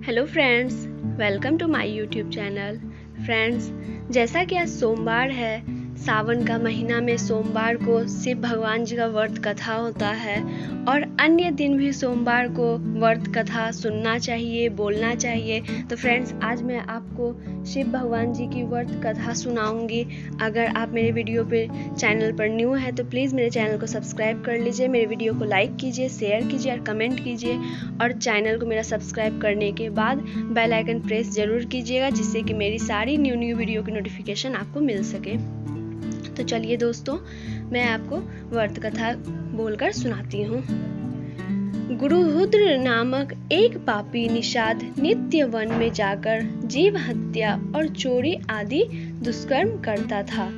Hello friends, welcome to my YouTube channel. Friends, जैसा कि आज सोमवार है, सावन का महीना में सोमवार को शिव भगवान जी का व्रत कथा होता है और अन्य दिन भी सोमवार को व्रत कथा सुनना चाहिए, बोलना चाहिए। तो फ्रेंड्स, आज मैं आपको शिव भगवान जी की व्रत कथा सुनाऊंगी। अगर आप मेरे वीडियो पे चैनल पर न्यू है तो प्लीज़ मेरे चैनल को सब्सक्राइब कर लीजिए, मेरे वीडियो को लाइक कीजिए, शेयर कीजिए और कमेंट कीजिए और चैनल को मेरा सब्सक्राइब करने के बाद बेल आइकन प्रेस ज़रूर कीजिएगा, जिससे कि मेरी सारी न्यू वीडियो की नोटिफिकेशन आपको मिल सके। तो चलिए दोस्तों, मैं आपको व्रत कथा बोलकर सुनाती हूँ। गुरुरुद्र नामक एक पापी निषाद नित्य वन में जाकर जीव हत्या और चोरी आदि दुष्कर्म करता था।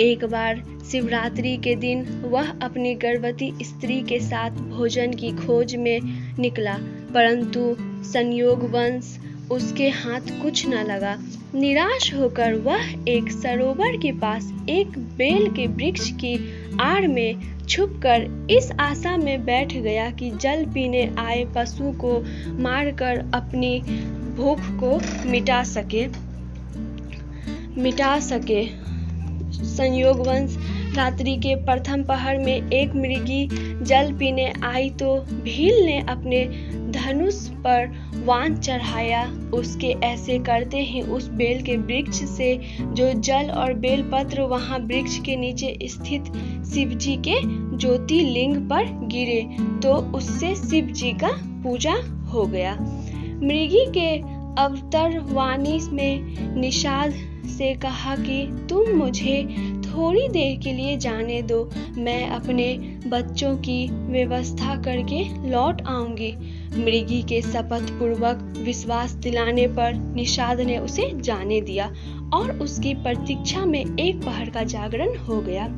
एक बार शिवरात्रि के दिन वह अपनी गर्भवती स्त्री के साथ भोजन की खोज में निकला, परंतु संयोगवश उसके हाथ कुछ न लगा। निराश होकर वह एक सरोवर के पास एक बेल के वृक्ष की आड़ में छुपकर इस आशा में बैठ गया कि जल पीने आए पशु को मारकर अपनी भूख को मिटा सके। संयोगवश रात्रि के प्रथम पहर में एक मृगी जल पीने आई तो भील ने अपने धनुष पर वाण चढ़ाया। उसके ऐसे करते ही उस बेल के वृक्ष से जो जल और बेल पत्र वहां वृक्ष के नीचे स्थित शिवजी के ज्योतिर्लिंग पर गिरे तो उससे शिवजी का पूजा हो गया। मृगी के अवतरवाणी में निषाद से कहा कि तुम मुझे थोड़ी देर के लिए जाने दो, मैं अपने बच्चों की व्यवस्था करके लौट आऊंगी। मृगी के शपथ पूर्वक विश्वास दिलाने पर निषाद ने उसे जाने दिया और उसकी प्रतीक्षा में एक पहर का जागरण हो गया।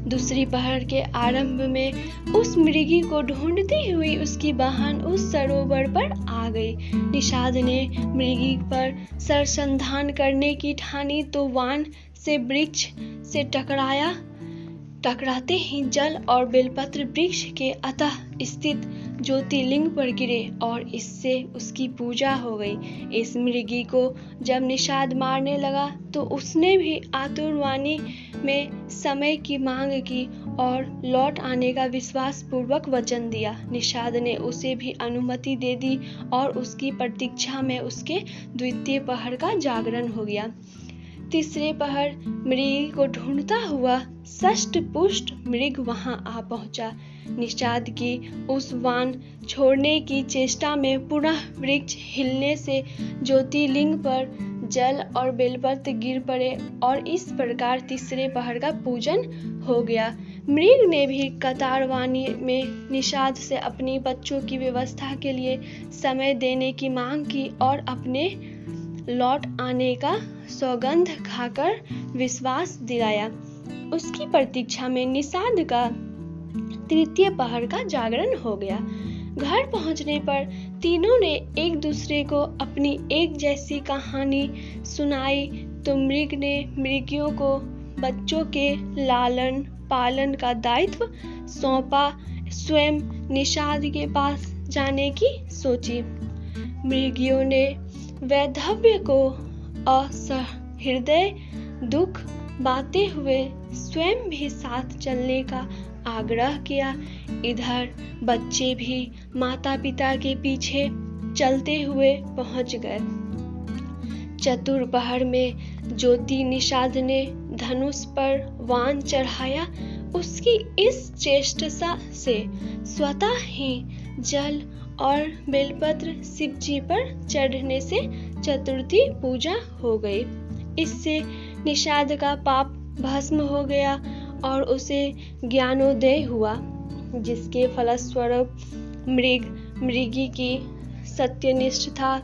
दूसरी पहर के आरंभ में उस मृगी को ढूंढती हुई उसकी बहन उस सरोवर पर आ गई। निषाद ने मृगी पर सरसंधान करने की ठानी तो वाण से वृक्ष से टकराते ही जल और बेलपत्र वृक्ष के अतः स्थित ज्योतिर्लिंग पर गिरे और इससे उसकी पूजा हो गई। इस मृगी को जब निषाद मारने लगा तो उसने भी आतुरवाणी में समय की मांग की और लौट आने का विश्वास पूर्वक वचन दिया। निषाद ने उसे भी अनुमति दे दी और उसकी प्रतीक्षा में उसके द्वितीय पहर का जागरण हो गया। तीसरे पहर मृग को ढूंढता हुआ षष्ठ पुष्ट मृग वहां आ पहुंचा। निषाद की उस वाण छोड़ने की चेष्टा में पुनः वृक्ष हिलने से ज्योतिर्लिंग पर जल और बेलपत्र गिर पड़े और इस प्रकार तीसरे पहर का पूजन हो गया। मृग ने भी कतारवाणी में निषाद से अपनी बच्चों की व्यवस्था के लिए समय देने की मांग की और अपने लौट आने का सौगंध खाकर विश्वास दिलाया। उसकी प्रतीक्षा में निषाद का तृतीय पहर का जागरण हो गया। घर पहुंचने पर तीनों ने एक दूसरे को अपनी एक जैसी कहानी सुनाई तो मृग ने मृगियों को बच्चों के लालन पालन का दायित्व सौंपा। स्वयं निषाद के पास जाने की सोची। मृगियों ने वैधव्य को असहृदय दुख बाते हुए स्वयं भी साथ चलने का आग्रह किया। इधर बच्चे भी माता पिता के पीछे चलते हुए पहुंच गए। चतुर्पहर में ज्योति निषाद ने धनुष पर वाण चढ़ाया। उसकी इस चेष्टा से स्वतः ही जल और बेलपत्र शिवजी पर चढ़ने से चतुर्थी पूजा हो गई। इससे निषाद का पाप भस्म हो गया और उसे ज्ञानोदय हुआ, जिसके फलस्वरूप मृगी की सत्यनिष्ठता,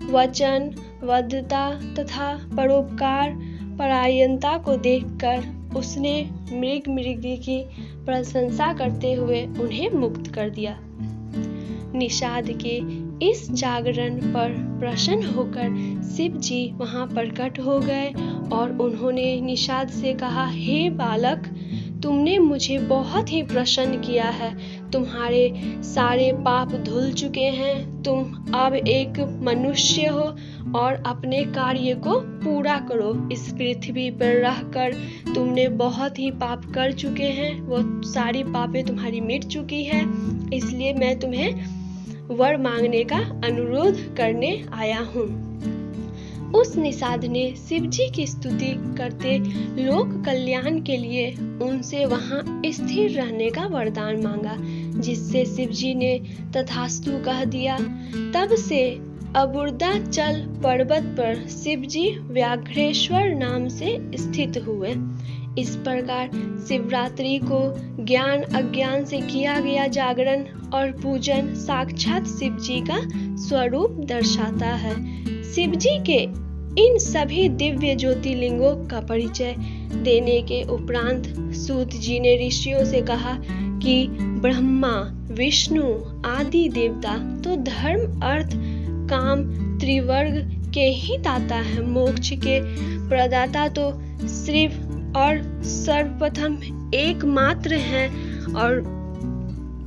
वचन बद्धता तथा परोपकार परायणता को देखकर उसने मृगी की प्रशंसा करते हुए उन्हें मुक्त कर दिया। निषाद के इस जागरण पर प्रसन्न होकर शिव जी वहां प्रकट हो गए और उन्होंने निषाद से कहा, हे बालक, तुमने मुझे बहुत ही प्रसन्न किया है। तुम्हारे सारे पाप धुल चुके हैं। तुम अब एक मनुष्य हो और अपने कार्य को पूरा करो। इस पृथ्वी पर रहकर तुमने बहुत ही पाप कर चुके हैं। वो सारी पापें तुम्हारी मिट चुकी है। इसलिए मैं तुम्हें वर मांगने का अनुरोध करने आया हूँ। उस निषाद ने शिवजी की स्तुति करते लोक कल्याण के लिए उनसे वहां स्थिर रहने का वरदान मांगा, जिससे शिवजी ने तथास्तु कह दिया। तब से अबुर्दाचल पर्वत पर शिवजी व्याघ्रेश्वर नाम से स्थित हुए। इस प्रकार शिवरात्रि को ज्ञान अज्ञान से किया गया जागरण और पूजन साक्षात शिवजी का स्वरूप दर्शाता है। शिवजी के इन सभी दिव्य ज्योतिर्लिंगों का परिचय देने के उपरांत सूत जी ने ऋषियों से कहा कि ब्रह्मा विष्णु आदि देवता तो धर्म अर्थ काम त्रिवर्ग के ही दाता है। मोक्ष के प्रदाता तो शिव और सर्वप्रथम एकमात्र हैं और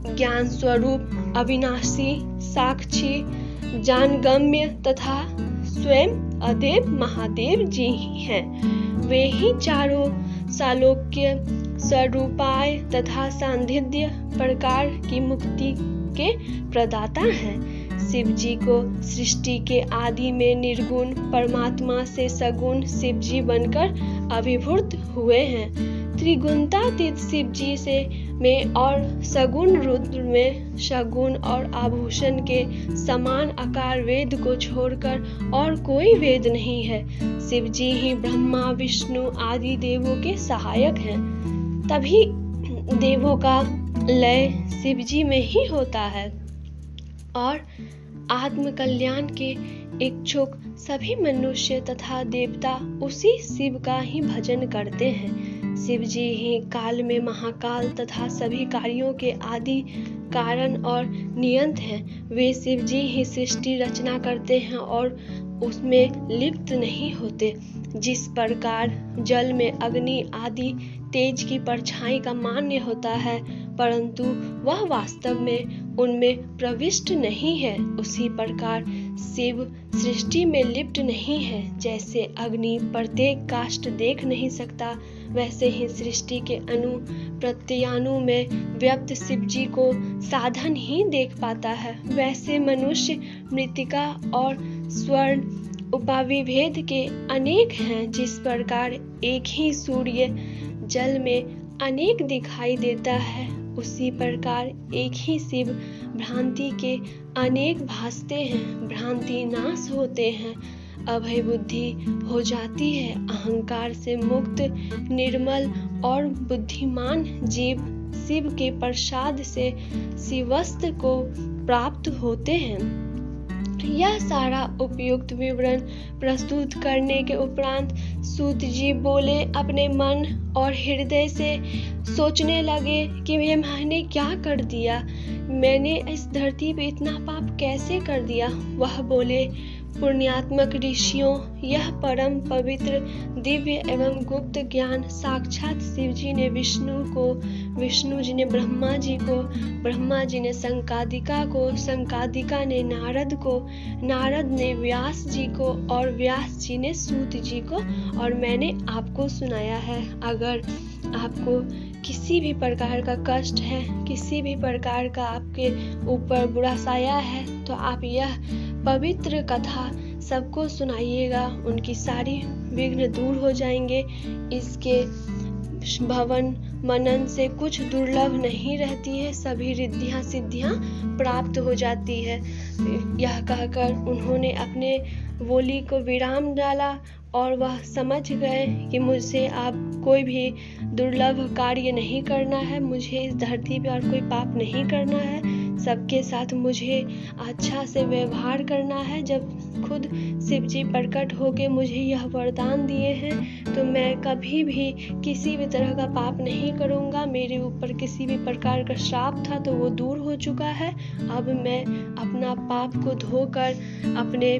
ज्ञान स्वरूप अविनाशी साक्षी जानगम्य तथा स्वयं अदेव महादेव जी ही हैं। वे ही चारों सालोक्य स्वरूपाय तथा सांधिध्य प्रकार की मुक्ति के प्रदाता हैं। शिव जी को सृष्टि के आदि में निर्गुण परमात्मा से सगुण शिव जी बनकर अभिभूत हुए हैं। त्रिगुणातीत शिव जी से में और सगुण रुद्र में सगुण और आभूषण के समान आकार वेद को छोड़कर और कोई वेद नहीं है। शिव जी ही ब्रह्मा विष्णु आदि देवों के सहायक हैं। तभी देवों का लय शिव जी में ही होता है और आत्म कल्याण के इच्छुक सभी मनुष्य तथा देवता उसी शिव का ही भजन करते हैं। शिव जी ही काल में महाकाल तथा सभी कार्यों के आदि कारण और नियंत हैं। वे शिव जी ही सृष्टि रचना करते हैं और उसमें लिप्त नहीं होते। जिस प्रकार जल में अग्नि आदि तेज की परछाई का मान्य होता है परंतु वह वास्तव में उनमें प्रविष्ट नहीं है, उसी प्रकार शिव सृष्टि में लिप्त नहीं है। जैसे अग्नि प्रत्येक काष्ठ देख नहीं सकता वैसे ही सृष्टि के अणु प्रत्ययाणु में व्याप्त शिव जी को साधन ही देख पाता है। वैसे मनुष्य मृत्तिका और स्वर्ण उपाविभेद के अनेक हैं। जिस प्रकार एक ही सूर्य जल में अनेक दिखाई देता है उसी प्रकार एक ही शिव भ्रांति के अनेक भासते हैं। भ्रांति नाश होते हैं, अभय बुद्धि हो जाती है। अहंकार से मुक्त निर्मल और बुद्धिमान जीव शिव के प्रसाद से शिवस्त्र को प्राप्त होते हैं। यह सारा उपयुक्त विवरण प्रस्तुत करने के उपरांत सूत जी बोले, अपने मन और हृदय से सोचने लगे कि मैंने क्या कर दिया, मैंने इस धरती पे इतना पाप कैसे कर दिया। वह बोले, पुण्यात्मक ऋषियों, यह परम पवित्र दिव्य एवं गुप्त ज्ञान साक्षात शिव जी ने विष्णु को, विष्णु जी ने ब्रह्मा जी को, ब्रह्मा जी ने संकादिका को, संकादिका ने नारद को, नारद ने व्यास जी को और व्यास जी ने सूत जी को और मैंने आपको सुनाया है। अगर आपको किसी भी प्रकार का कष्ट है, किसी भी प्रकार का आपके ऊपर बुरा साया है तो आप यह पवित्र कथा सबको सुनाइएगा, उनकी सारी विघ्न दूर हो जाएंगे। इसके भवन मनन से कुछ दुर्लभ नहीं रहती है, सभी रिद्धियां सिद्धियां प्राप्त हो जाती है। यह कहकर उन्होंने अपने बोली को विराम डाला और वह समझ गए कि मुझसे आप कोई भी दुर्लभ कार्य नहीं करना है, मुझे इस धरती पे और कोई पाप नहीं करना है, सबके साथ मुझे अच्छा से व्यवहार करना है। जब खुद शिव जी प्रकट होके मुझे यह वरदान दिए हैं तो मैं कभी भी किसी भी तरह का पाप नहीं करूँगा। मेरे ऊपर किसी भी प्रकार का श्राप था तो वो दूर हो चुका है। अब मैं अपना पाप को धोकर अपने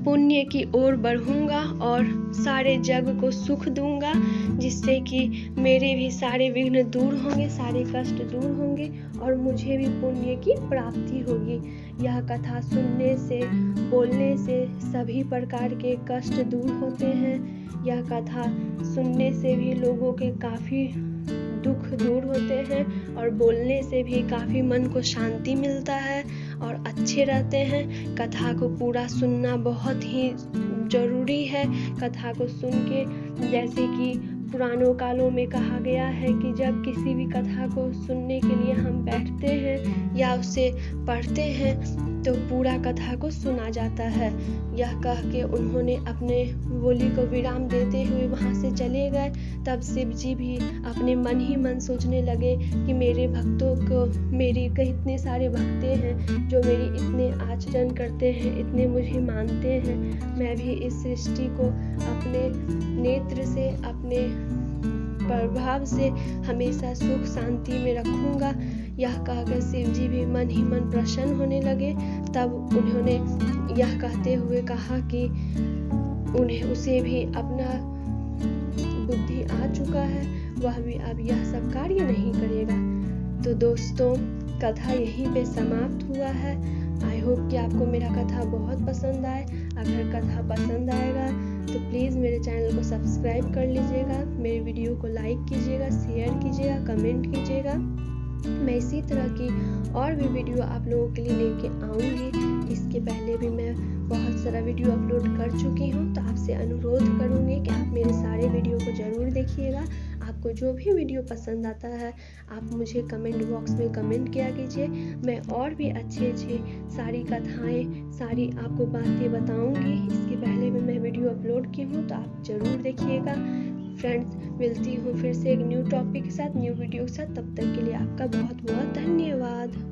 पुण्य की ओर बढ़ूंगा और सारे जग को सुख दूंगा, जिससे कि मेरे भी सारे विघ्न दूर होंगे, सारे कष्ट दूर होंगे और मुझे भी पुण्य की प्राप्ति होगी। यह कथा सुनने से, बोलने से सभी प्रकार के कष्ट दूर होते हैं। यह कथा सुनने से भी लोगों के काफ़ी दुख दूर होते हैं और बोलने से भी काफ़ी मन को शांति मिलता है और अच्छे रहते हैं। कथा को पूरा सुनना बहुत ही ज़रूरी है। कथा को सुन के, जैसे कि पुरानों कालों में कहा गया है कि जब किसी भी कथा को सुनने के लिए हम बैठते हैं या उसे पढ़ते हैं तो पूरा कथा को सुना जाता है। यह कह के उन्होंने अपने बोली को विराम देते हुए वहाँ से चले गए। तब शिव जी भी अपने मन ही मन सोचने लगे कि मेरे भक्तों को, मेरे इतने सारे भक्ते हैं जो मेरी इतने आचरण करते हैं, इतने मुझे मानते हैं, मैं भी इस सृष्टि को अपने नेत्र से, अपने प्रभाव से हमेशा सुख शांति में रखूंगा। यह कहकर शिव जी भी मन ही मन प्रसन्न होने लगे। तब उन्होंने यह कहते हुए कहा कि उसे भी अपना बुद्धि आ चुका है, वह भी अब यह सब कार्य नहीं करेगा। तो दोस्तों, कथा यहीं पे समाप्त हुआ है। आई होप कि आपको मेरा कथा बहुत पसंद आए। अगर कथा पसंद आएगा तो प्लीज़ मेरे चैनल को सब्सक्राइब कर लीजिएगा, मेरे वीडियो को लाइक कीजिएगा, शेयर कीजिएगा, कमेंट कीजिएगा। मैं इसी तरह की और भी वीडियो आप लोगों के लिए लेके आऊँगी। इसके पहले भी मैं बहुत सारा वीडियो अपलोड कर चुकी हूँ, तो आपसे अनुरोध करूँगी कि आप मेरे सारे वीडियो को ज़रूर देखिएगा। आपको जो भी वीडियो पसंद आता है आप मुझे कमेंट बॉक्स में कमेंट किया कीजिए। मैं और भी अच्छे सारी कथाएँ, सारी आपको बातें बताऊँगी। इसके पहले भी मैं वीडियो अपलोड की हूँ, तो आप ज़रूर देखिएगा। फ्रेंड्स, मिलती हूँ फिर से एक न्यू टॉपिक के साथ, न्यू वीडियो के साथ। तब तक के लिए आपका बहुत बहुत धन्यवाद।